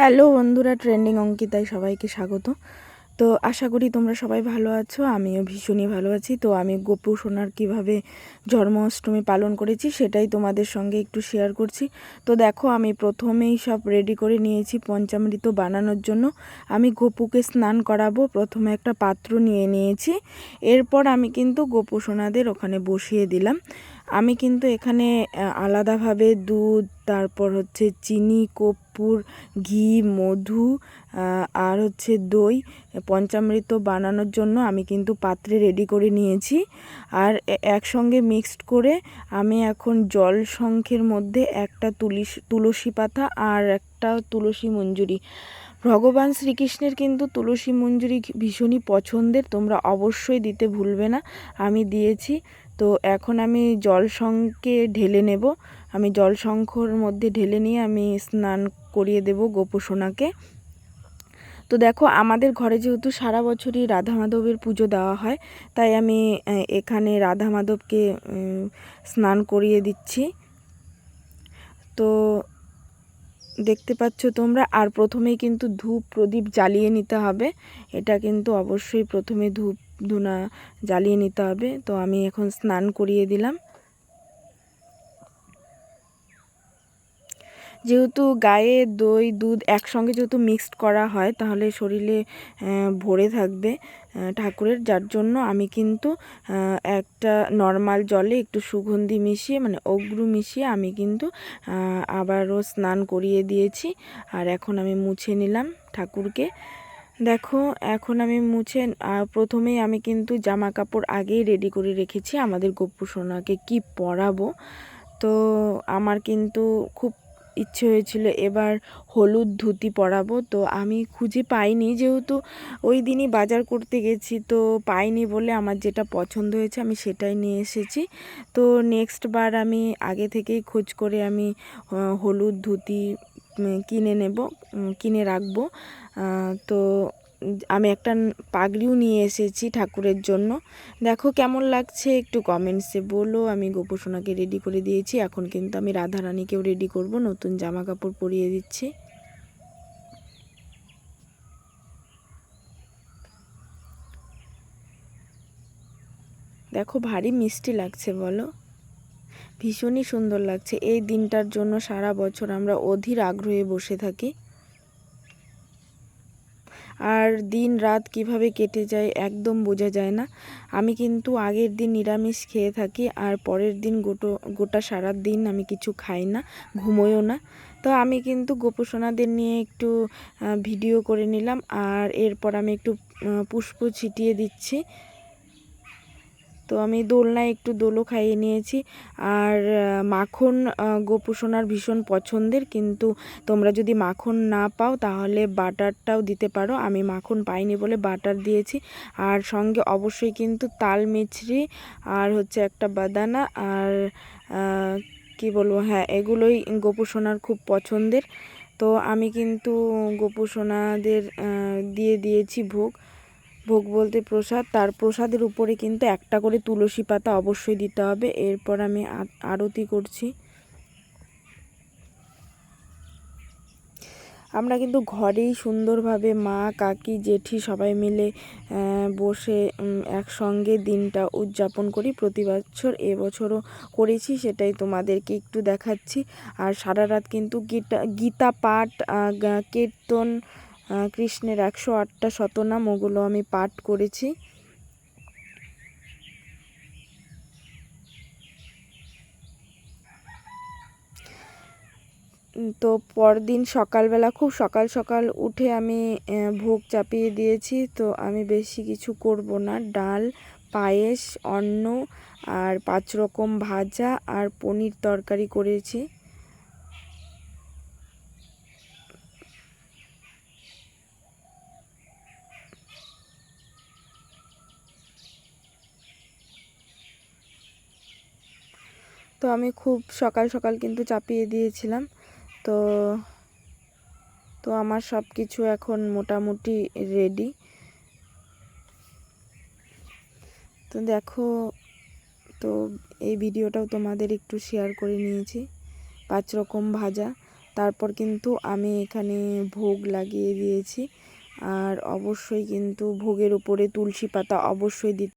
Hello বন্ধুরা, trending অঙ্কিতায় সবাইকে স্বাগত। তো আশা করি তোমরা সবাই ভালো আছো, আমিও ভীষণই ভালো আছি। তো আমি গোপু সোনার কীভাবে জন্মাষ্টমী পালন করেছি সেটাই তোমাদের সঙ্গে একটু শেয়ার করছি। তো দেখো, আমি প্রথমেই সব রেডি করে নিয়েছি পঞ্চামৃত বানানোর জন্য। আমি গোপুকে স্নান করাবো, প্রথমে একটা পাত্র নিয়ে নিয়েছি। এরপর আমি কিন্তু গোপু সোনাদের ওখানে বসিয়ে দিলাম। আমি কিন্তু এখানে আলাদাভাবে দুধ, তারপর হচ্ছে চিনি, কর্পূর, ঘি, মধু আর হচ্ছে দই পঞ্চামৃত বানানোর জন্য আমি কিন্তু পাত্রে রেডি করে নিয়েছি। আর একসঙ্গে মিক্সড করে আমি এখন জল শঙ্খের মধ্যে একটা তুলসী পাতা আর একটা তুলসী মঞ্জুরি, ভগবান শ্রীকৃষ্ণের কিন্তু তুলসী মঞ্জুরি ভীষণই পছন্দের, তোমরা অবশ্যই দিতে ভুলবে না। আমি দিয়েছি। তো এখন আমি জল শঙ্খে ঢেলে নেব। আমি জল শঙ্খর মধ্যে ঢেলে নিয়ে আমি স্নান করিয়ে দেব গোপু সোনাকে। তো দেখো, আমাদের ঘরে যেহেতু সারা বছরই রাধা মাধবের পুজো দেওয়া হয়, তাই আমি এখানে রাধা মাধবকে স্নান করিয়ে দিচ্ছি। তো দেখতে পাচ্ছ তোমরা। আর প্রথমেই কিন্তু ধূপ প্রদীপ জ্বালিয়ে নিতে হবে, এটা কিন্তু অবশ্যই প্রথমে ধূপ ধুনা জ্বালিয়ে নিতে হবে। তো আমি এখন স্নান করিয়ে দিলাম। যেহেতু গায়ে দই দুধ একসঙ্গে যেহেতু মিক্সড করা হয়, তাহলে শরীরে ভরে থাকবে ঠাকুরের, যার জন্য আমি কিন্তু একটা নর্মাল জলে একটু সুগন্ধি মিশিয়ে, মানে অগ্রু মিশিয়ে আমি কিন্তু আবারও স্নান করিয়ে দিয়েছি। আর এখন আমি মুছে নিলাম ঠাকুরকে। দেখো, এখন আমি মুছে প্রথমেই আমি কিন্তু জামা কাপড় আগেই রেডি করে রেখেছি আমাদের গোপু সোনাকে কি পরাবো। তো আমার কিন্তু খুব ইচ্ছে হয়েছিল এবার হলুদ ধুতি পরাবো। তো আমি খুঁজে পাইনি, যেহেতু ওই দিনই বাজার করতে গেছি, তো পাইনি বলে আমার যেটা পছন্দ হয়েছে আমি সেটাই নিয়ে এসেছি। তো নেক্সট বার আমি আগে থেকেই খোঁজ করে আমি হলুদ ধুতি কিনে রাখবো। তো আমি একটা পাগড়িও নিয়ে এসেছি ঠাকুরের জন্য। দেখো কেমন লাগছে একটু কমেন্টসে বলো। আমি গোপু সোনাকে রেডি করে দিয়েছি, এখন কিন্তু আমি রাধারানীকেও রেডি করব, নতুন জামা কাপড় পরিয়ে দিচ্ছি। দেখো ভারী মিষ্টি লাগছে বলো, ভীষণই সুন্দর লাগছে। এই দিনটার জন্য সারা বছর আমরা অধীর আগ্রহে বসে থাকি, আর দিন রাত কিভাবে কেটে যায় একদম বোঝা যায় না। আমি কিন্তু আগের দিন নিরামিষ খেয়ে থাকি, আর পরের দিন গোটা সারা দিন আমি কিছু খাই না, ঘুমোইও না। তো আমি কিন্তু গোপু সোনাদের নিয়ে একটু ভিডিও করে নিলাম, আর এরপর আমি একটু পুষ্প ছিটিয়ে দিচ্ছি। তো আমি দোলনায় একটু দোলও খাইয়ে নিয়েছি। আর মাখন গোপু সোনার ভীষণ পছন্দের, কিন্তু তোমরা যদি মাখন না পাও তাহলে বাটারটাও দিতে পারো। আমি মাখন পাইনি বলে বাটার দিয়েছি। আর সঙ্গে অবশ্যই কিন্তু তাল মিছরি আর হচ্ছে একটা বাদানা আর কি বলবো, হ্যাঁ এগুলোই গোপু সোনার খুব পছন্দের। তো আমি কিন্তু গোপু সোনাদের দিয়ে দিয়েছি ভোগ। ভোগ বলতে প্রসাদ, তার প্রসাদের উপরে কিন্তু একটা করে তুলসী পাতা অবশ্যই দিতে হবে। এরপর আমি আরতি করছি। আমরা কিন্তু ঘরেই সুন্দরভাবে মা কাকি জেঠি সবাই মিলে বসে একসঙ্গে দিনটা উদযাপন করি প্রতি বছর। এবছরও করেছি, সেটাই তোমাদেরকে একটু দেখাচ্ছি। আর সারা রাত কিন্তু গীতা পাঠ, কীর্তন, কৃষ্ণের 108টা শতনাম, ওগুলো আমি পাঠ করেছি। তো পরদিন সকালবেলা খুব সকাল সকাল উঠে আমি ভোগ চাপিয়ে দিয়েছি। তো আমি বেশি কিছু করব না, ডাল, পায়েস, অন্ন আর 5 রকম ভাজা আর পনির তরকারি করেছি। তো আমি খুব সকাল সকাল কিন্তু চাপিয়ে দিয়েছিলাম। তো তো আমার সব কিছু এখন মোটামুটি রেডি। তো দেখো, তো এই ভিডিওটাও তোমাদের একটু শেয়ার করে নিয়েছি। 5 রকম ভাজা, তারপর কিন্তু আমি এখানে ভোগ লাগিয়ে দিয়েছি। আর অবশ্যই কিন্তু ভোগের উপরে তুলসী পাতা অবশ্যই দিতে